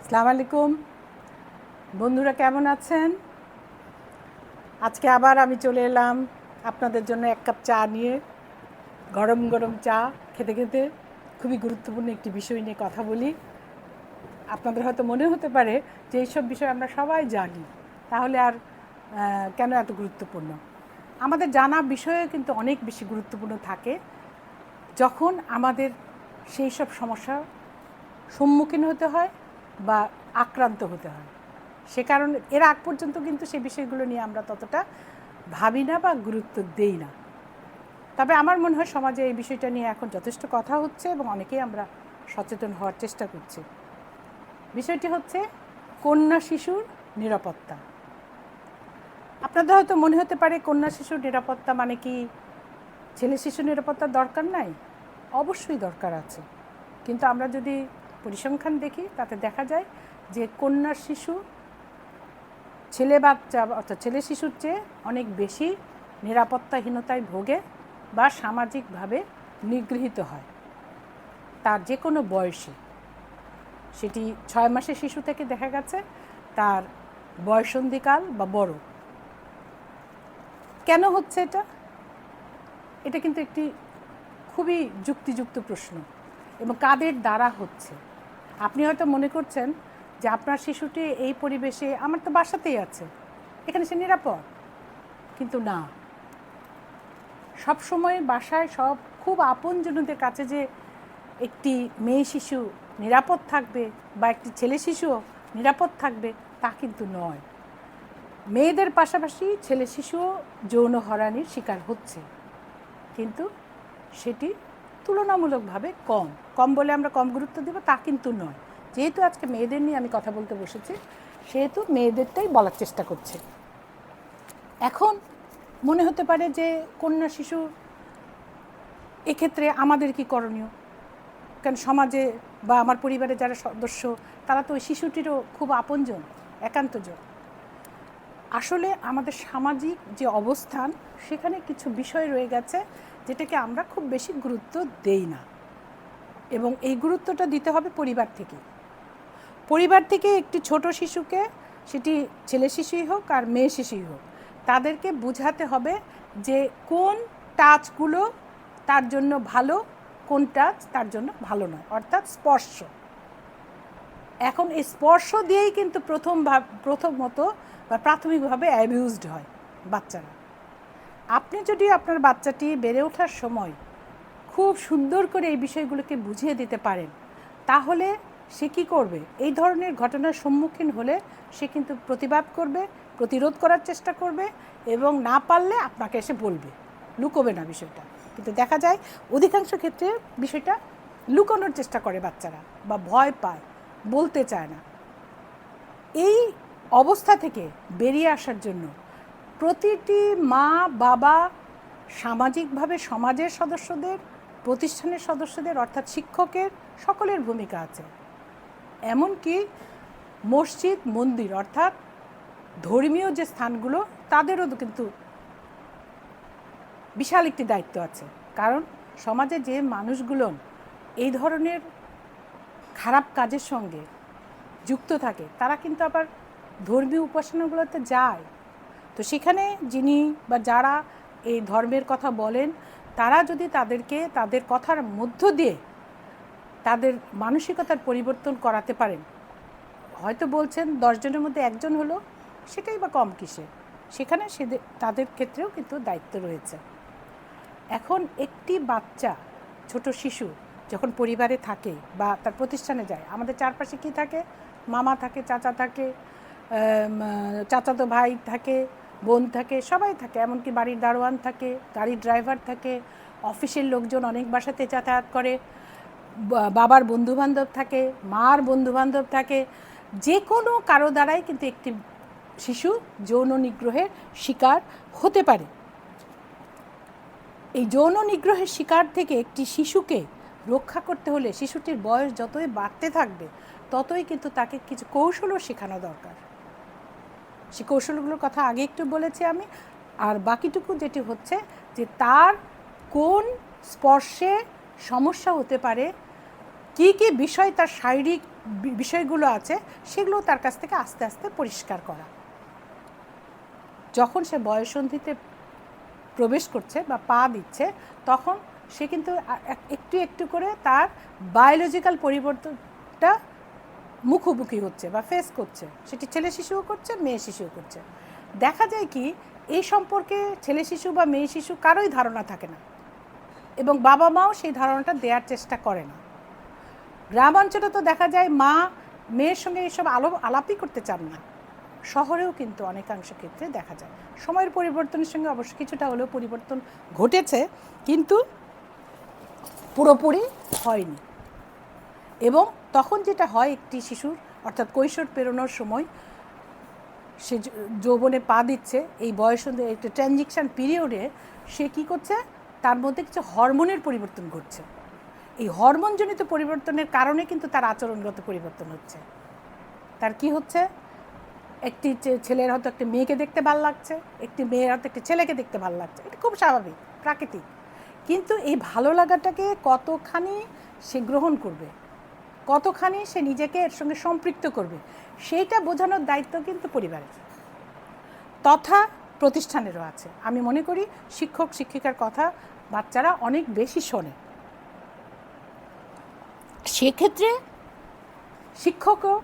আসসালামু আলাইকুম বন্ধুরা, কেমন আছেন? আজকে আবার আমি চলে এলাম আপনাদের জন্য এক কাপ চা নিয়ে। গরম গরম চা খেতে খেতে খুবই গুরুত্বপূর্ণ একটি বিষয় নিয়ে কথা বলি। আপনাদের হয়তো মনে হতে পারে যে এইসব বিষয় আমরা সবাই জানি, তাহলে আর কেন এত গুরুত্বপূর্ণ? আমাদের জানা বিষয়ে কিন্তু অনেক বেশি গুরুত্বপূর্ণ থাকে যখন আমাদের সেই সব সমস্যার সম্মুখীন হতে হয় বা আক্রান্ত হতে হয়। সে কারণে এর আগ পর্যন্ত কিন্তু সেই বিষয়গুলো নিয়ে আমরা ততটা ভাবি না বা গুরুত্ব দেই না। তবে আমার মনে হয় সমাজে এই বিষয়টা নিয়ে এখন যথেষ্ট কথা হচ্ছে এবং অনেকেই আমরা সচেতন হওয়ার চেষ্টা করছি। বিষয়টি হচ্ছে কন্যা শিশুর নিরাপত্তা। আপনাদের হয়তো মনে হতে পারে কন্যা শিশুর নিরাপত্তা মানে কি ছেলে শিশুর নিরাপত্তার দরকার নাই? অবশ্যই দরকার আছে, কিন্তু আমরা যদি পরিসংখ্যান দেখি তাতে দেখা যায় যে কন্যা শিশু ছেলে বাচ্চা অর্থাৎ ছেলে শিশুর চেয়ে অনেক বেশি নিরাপত্তাহীনতায় ভোগে বা সামাজিকভাবে নিগৃহীত হয় তার যে কোনো বয়সে। সেটি 6 মাসের শিশু থেকে দেখা গেছে তার বয়সন্ধিকাল বা বড়। কেন হচ্ছে এটা? এটা কিন্তু একটি খুবই যুক্তিযুক্ত প্রশ্ন, এবং কাদের দ্বারা হচ্ছে? আপনি হয়তো মনে করছেন যে আপনার শিশুটি এই পরিবেশে, আমার তো বাসাতেই আছে, এখানে সে নিরাপদ। কিন্তু না, সবসময় বাসায় সব খুব আপনজনদের কাছে যে একটি মেয়ে শিশু নিরাপদ থাকবে বা একটি ছেলে শিশুও নিরাপদ থাকবে তা কিন্তু নয়। মেয়েদের পাশাপাশি ছেলে শিশুও যৌন হয়রানির শিকার হচ্ছে, কিন্তু সেটি তুলনামূলকভাবে কম। কম বলে আমরা কম গুরুত্ব দেব তা কিন্তু নয়। যেহেতু আজকে মেয়েদের নিয়ে আমি কথা বলতে বসেছি, সেহেতু মেয়েদেরটাই বলার চেষ্টা করছি। এখন মনে হতে পারে যে কন্যা শিশু, এক্ষেত্রে আমাদের কি করণীয়? কারণ সমাজে বা আমার পরিবারে যারা সদস্য তারা তো ওই শিশুটিরও খুব আপনজন, একান্তজন। আসলে আমাদের সামাজিক যে অবস্থান সেখানে কিছু বিষয় রয়ে গেছে যেটাকে আমরা খুব বেশি গুরুত্ব দেই না, এবং এই গুরুত্বটা দিতে হবে পরিবার থেকে। পরিবার থেকে একটি ছোট শিশুকে, সেটি ছেলে শিশুই হোক আর মেয়ে শিশুই হোক, তাদেরকে বোঝাতে হবে যে কোন টাচগুলো তার জন্য ভালো, কোন টাচ তার জন্য ভালো নয়, অর্থাৎ স্পর্শ। এখন এই স্পর্শ দিয়েই কিন্তু প্রথমত বা প্রাথমিকভাবে অ্যাবিউজড হয় বাচ্চারা। আপনি যদি আপনার বাচ্চাটি বেড়ে ওঠার সময় খুব সুন্দর করে এই বিষয়গুলোকে বুঝিয়ে দিতে পারেন, তাহলে সে কী করবে? এই ধরনের ঘটনার সম্মুখীন হলে সে কিন্তু প্রতিবাদ করবে, প্রতিরোধ করার চেষ্টা করবে, এবং না পারলে আপনাকে এসে বলবে, লুকোবে না বিষয়টা। কিন্তু দেখা যায় অধিকাংশ ক্ষেত্রে বিষয়টা লুকানোর চেষ্টা করে বাচ্চারা, বা ভয় পায়, বলতে চায় না। এই অবস্থা থেকে বেরিয়ে আসার জন্য প্রতিটি মা বাবা, সামাজিকভাবে সমাজের সদস্যদের, প্রতিষ্ঠানের সদস্যদের অর্থাৎ শিক্ষকের, সকলের ভূমিকা আছে। এমনকি মসজিদ মন্দির অর্থাৎ ধর্মীয় যে স্থানগুলো, তাদেরও কিন্তু বিশাল একটি দায়িত্ব আছে। কারণ সমাজে যে মানুষগুলো এই ধরনের খারাপ কাজের সঙ্গে যুক্ত থাকে তারা কিন্তু আবার ধর্মীয় উপাসনাগুলোতে যায়। তো সেখানে যিনি বা যারা এই ধর্মের কথা বলেন, তারা যদি তাদেরকে তাদের কথার মধ্য দিয়ে তাদের মানসিকতার পরিবর্তন করাতে পারেন, হয়তো বলছেন 10 জনের মধ্যে একজন হলো, সেটাই বা কম কিসে, সেখানে তাদের ক্ষেত্রেও কিন্তু দায়িত্ব রয়েছে। এখন একটি বাচ্চা, ছোট শিশু যখন পরিবারে থাকে বা তার প্রতিষ্ঠানে যায়, আমাদের চারপাশে কি থাকে? মামা থাকে, চাচা থাকে, চাচাতো ভাই থাকে, বোন থাকে, সবাই থাকে, এমনকি বাড়ির দারোয়ান থাকে, গাড়ির ড্রাইভার থাকে, অফিসের লোকজন অনেক বাসাতে যাতায়াত করে, বাবার বন্ধুবান্ধব থাকে, মার বন্ধুবান্ধব থাকে। যে কোনো কারো দ্বারাই কিন্তু একটি শিশু যৌন নিগ্রহের শিকার হতে পারে। এই যৌন নিগ্রহের শিকার থেকে একটি শিশুকে রক্ষা করতে হলে শিশুটির বয়স যতই বাড়তে থাকবে ততই কিন্তু তাকে কিছু কৌশলও শেখানো দরকার। সেই কৌশলগুলোর কথা আগে একটু বলেছি আমি। আর বাকিটুকু যেটি হচ্ছে যে তার কোন স্পর্শে সমস্যা হতে পারে, কী কী বিষয় তার শারীরিক বিষয়গুলো আছে সেগুলো তার কাছ থেকে আস্তে আস্তে পরিষ্কার করা। যখন সে বয়ঃসন্ধিতে প্রবেশ করছে বা পা দিচ্ছে তখন সে কিন্তু একটু একটু করে তার বায়োলজিক্যাল পরিবর্তনটা মুখোমুখি হচ্ছে বা ফেস করছে, সেটি ছেলে শিশুও করছে, মেয়ে শিশুও করছে। দেখা যায় কি এই সম্পর্কে ছেলে শিশু বা মেয়ে শিশু কারোই ধারণা থাকে না এবং বাবা মাও সেই ধারণাটা দেওয়ার চেষ্টা করে না। গ্রামাঞ্চলে তো দেখা যায় মা মেয়ের সঙ্গে এইসব আলাপই করতে চান না। শহরেও কিন্তু অনেকাংশ ক্ষেত্রে দেখা যায়। সময়ের পরিবর্তনের সঙ্গে অবশ্য কিছুটা হলেও পরিবর্তন ঘটেছে, কিন্তু পুরোপুরি হয়নি। এবং তখন যেটা হয় একটি শিশুর অর্থাৎ কৈশোর পেরোনোর সময় সে যৌবনে পা দিচ্ছে, এই বয়সে একটা ট্রানজিশন পিরিয়ডে সে কী করছে, তার মধ্যে কিছু হরমোনের পরিবর্তন ঘটছে। এই হরমোনজনিত পরিবর্তনের কারণে কিন্তু তার আচরণগত পরিবর্তন হচ্ছে। তার কি হচ্ছে, একটি ছেলের হয়তো একটা মেয়েকে দেখতে ভালো লাগছে, একটি মেয়ের হয়তো একটি ছেলেকে দেখতে ভালো লাগছে, এটা খুব স্বাভাবিক, প্রাকৃতিক। কিন্তু এই ভালো লাগাটাকে কতখানি সে গ্রহণ করবে, কতখানি সে নিজেকে এর সঙ্গে সম্পৃক্ত করবে, সেইটা বোঝানোর দায়িত্ব কিন্তু পরিবারের তথা প্রতিষ্ঠানেরও আছে। আমি মনে করি শিক্ষক শিক্ষিকার কথা বাচ্চারা অনেক বেশি শোনে। সেক্ষেত্রে শিক্ষকও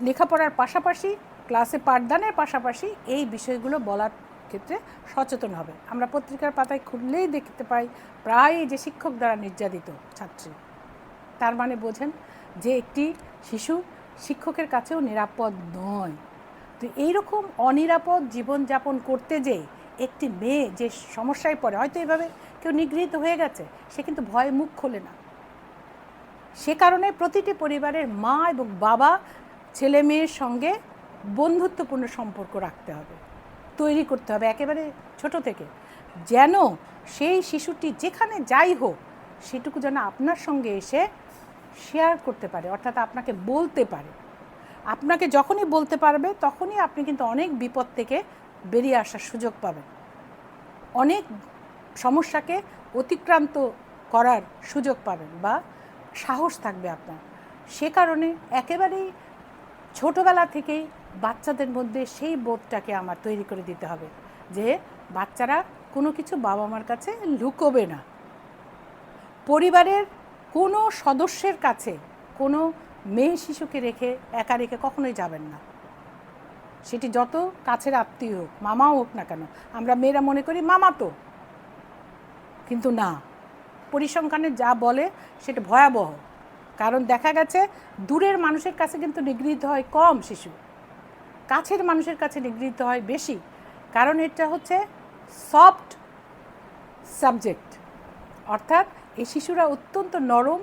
লেখাপড়ার পাশাপাশি ক্লাসে পাঠদানের পাশাপাশি এই বিষয়গুলো বলার ক্ষেত্রে সচেতন হবে। আমরা পত্রিকার পাতায় খুললেই দেখতে পাই প্রায় যে শিক্ষক দ্বারা নির্যাতিত ছাত্রী। তার মানে বোঝেন যে একটি শিশু শিক্ষকের কাছেও নিরাপদ নয়। তো এইরকম অনিরাপদ জীবনযাপন করতে যেয়ে একটি মেয়ে যে সমস্যায় পড়ে, হয়তো এভাবে কেউ নিগৃহীত হয়ে গেছে, সে কিন্তু ভয়ে মুখ খোলে না। সে কারণে প্রতিটি পরিবারের মা এবং বাবা ছেলে মেয়ের সঙ্গে বন্ধুত্বপূর্ণ সম্পর্ক রাখতে হবে, তৈরি করতে হবে একেবারে ছোট থেকে, যেন সেই শিশুটি যেখানে যাই হোক সেটুকু যেন আপনার সঙ্গে এসে শেয়ার করতে পারে, অর্থাৎ আপনাকে বলতে পারে। আপনাকে যখনই বলতে পারবে তখনই আপনি কিন্তু অনেক বিপদ থেকে বেরিয়ে আসার সুযোগ পাবেন, অনেক সমস্যাকে অতিক্রান্ত করার সুযোগ পাবেন বা সাহস থাকবে আপনার। সে কারণে একেবারেই ছোটোবেলা থেকেই বাচ্চাদের মধ্যে সেই বোধটাকে আমার তৈরি করে দিতে হবে যে বাচ্চারা কোনো কিছু বাবা মার কাছে লুকোবে না। পরিবারের কোনো সদস্যের কাছে কোনো মেয়ে শিশুকে একা রেখে কখনোই যাবেন না, সেটি যত কাছের আত্মীয় হোক, মামাও হোক না কেন। আমরা মেয়েরা মনে করি মামা তো, কিন্তু না, পরিসংখ্যানে যা বলে সেটা ভয়াবহ। কারণ দেখা গেছে দূরের মানুষের কাছে কিন্তু নিগৃহীত হয় কম শিশু, কাছের মানুষের কাছে নিগৃহীত হয় বেশি। কারণ এটা হচ্ছে সফট সাবজেক্ট, অর্থাৎ এই শিশুরা অত্যন্ত নরম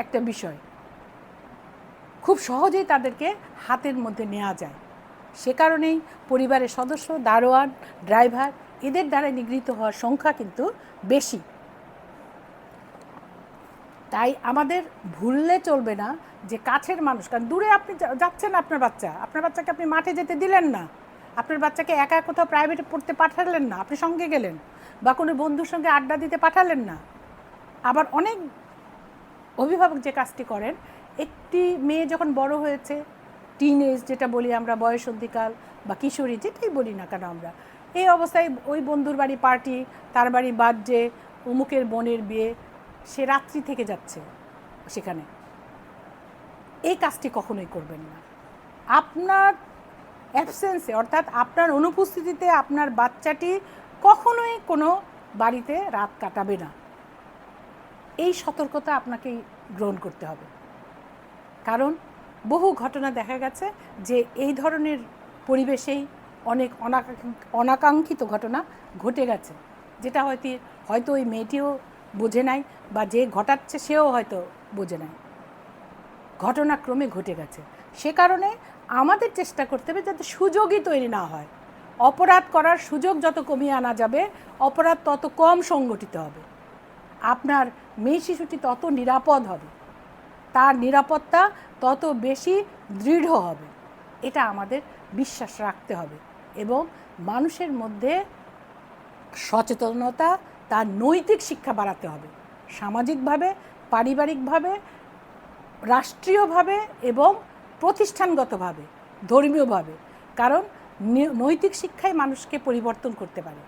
একটা বিষয়, খুব সহজেই তাদেরকে হাতের মধ্যে নেওয়া যায়। সে কারণেই পরিবারের সদস্য, দারোয়ান, ড্রাইভার এদের দ্বারা নিগৃহীত হওয়ার সংখ্যা কিন্তু বেশি। তাই আমাদের ভুললে চলবে না যে কাছের মানুষ, কারণ দূরে আপনি যাচ্ছেন, আপনার বাচ্চাকে আপনি মাঠে যেতে দিলেন না, আপনার বাচ্চাকে একা কোথাও প্রাইভেটে পড়তে পাঠালেন না, আপনি সঙ্গে গেলেন, বা কোনো বন্ধুর সঙ্গে আড্ডা দিতে পাঠালেন না। আবার অনেক অভিভাবক যে কাজটি করেন, একটি মেয়ে যখন বড় হয়েছে, টিনেজ যেটা বলি আমরা, বয়ঃসন্ধিকাল বা কিশোরী যেটাই বলি না কেন আমরা, এই অবস্থায় ওই বন্ধুর বাড়ি পার্টি, তার বাড়ি বার্থডে, অমুকের বোনের বিয়ে, সে রাত্রি থেকে যাচ্ছে সেখানে। এই কাজটি কখনোই করবেন না। আপনার অ্যাবসেন্সে, অর্থাৎ আপনার অনুপস্থিতিতে আপনার বাচ্চাটি কখনোই কোনো বাড়িতে রাত কাটাবে না। এই সতর্কতা আপনাকেই গ্রহণ করতে হবে। কারণ বহু ঘটনা দেখা গেছে যে এই ধরনের পরিবেশেই অনেক অনাকাঙ্ক্ষিত ঘটনা ঘটে গেছে, যেটা হয়তো ওই মেয়েটিও বোঝে নাই, বা যে ঘটাচ্ছে সেও হয়তো বোঝে নাই, ঘটনাক্রমে ঘটে গেছে। সে কারণে আমাদের চেষ্টা করতে হবে যাতে সুযোগই তৈরি না হয়। অপরাধ করার সুযোগ যত কমিয়ে আনা যাবে, অপরাধ তত কম সংগঠিত হবে, আপনার মেয়ে শিশুটি তত নিরাপদ হবে, তার নিরাপত্তা তত বেশি দৃঢ় হবে। এটা আমাদের বিশ্বাস রাখতে হবে এবং মানুষের মধ্যে সচেতনতা, তার নৈতিক শিক্ষা বাড়াতে হবে, সামাজিকভাবে, পারিবারিকভাবে, রাষ্ট্রীয়ভাবে এবং প্রতিষ্ঠানগতভাবে, ধর্মীয়ভাবে। কারণ নৈতিক শিক্ষাই মানুষকে পরিবর্তন করতে পারে।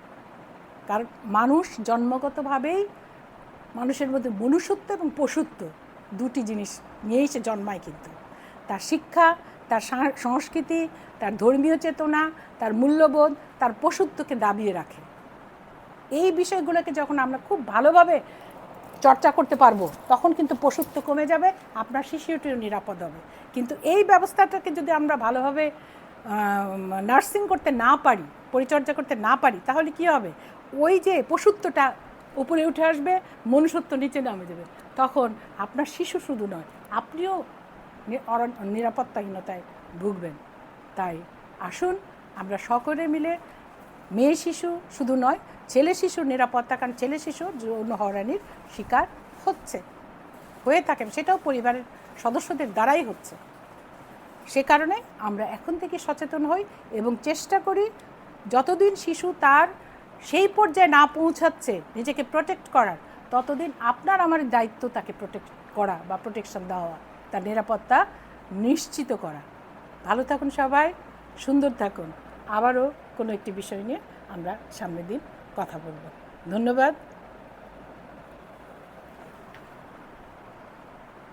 কারণ মানুষ জন্মগতভাবেই, মানুষের মধ্যে মনুষ্যত্ব এবং পশুত্ব দুটি জিনিস নিয়েই সে জন্মায়, কিন্তু তার শিক্ষা, তার সংস্কৃতি, তার ধর্মীয় চেতনা, তার মূল্যবোধ, তার পশুত্বকে দাবিয়ে রাখে। এই বিষয়গুলোকে যখন আমরা খুব ভালোভাবে চর্চা করতে পারবো, তখন কিন্তু পশুত্ব কমে যাবে, আপনার শিশুটিও নিরাপদ হবে। কিন্তু এই ব্যবস্থাটাকে যদি আমরা ভালোভাবে নার্সিং করতে না পারি, পরিচর্যা করতে না পারি, তাহলে কি হবে? ওই যে পশুত্বটা উপরে উঠে আসবে, মনুষ্যত্ব নিচে নামে যাবে। তখন আপনার শিশু শুধু নয়, আপনিও নিরাপত্তাহীনতায় ভুগবেন। তাই আসুন আমরা সকলে মিলে মেয়ে শিশু শুধু নয়, ছেলে শিশুর নিরাপত্তা, কারণ ছেলে শিশু যৌন হয়রানির শিকার হয়ে থাকেন, সেটাও পরিবারের সদস্যদের দ্বারাই হচ্ছে। সে কারণে আমরা এখন থেকে সচেতন হই এবং চেষ্টা করি যতদিন শিশু তার সেই পর্যায়ে না পৌঁছাচ্ছে নিজেকে প্রোটেক্ট করার, ততদিন আপনার আমার দায়িত্ব তাকে প্রোটেক্ট করা বা প্রোটেকশন দেওয়া, তার নিরাপত্তা নিশ্চিত করা। ভালো থাকুন সবাই, সুন্দর থাকুন। আবারও কোনো একটি বিষয় নিয়ে আমরা সামনের দিন কথা বলব। ধন্যবাদ।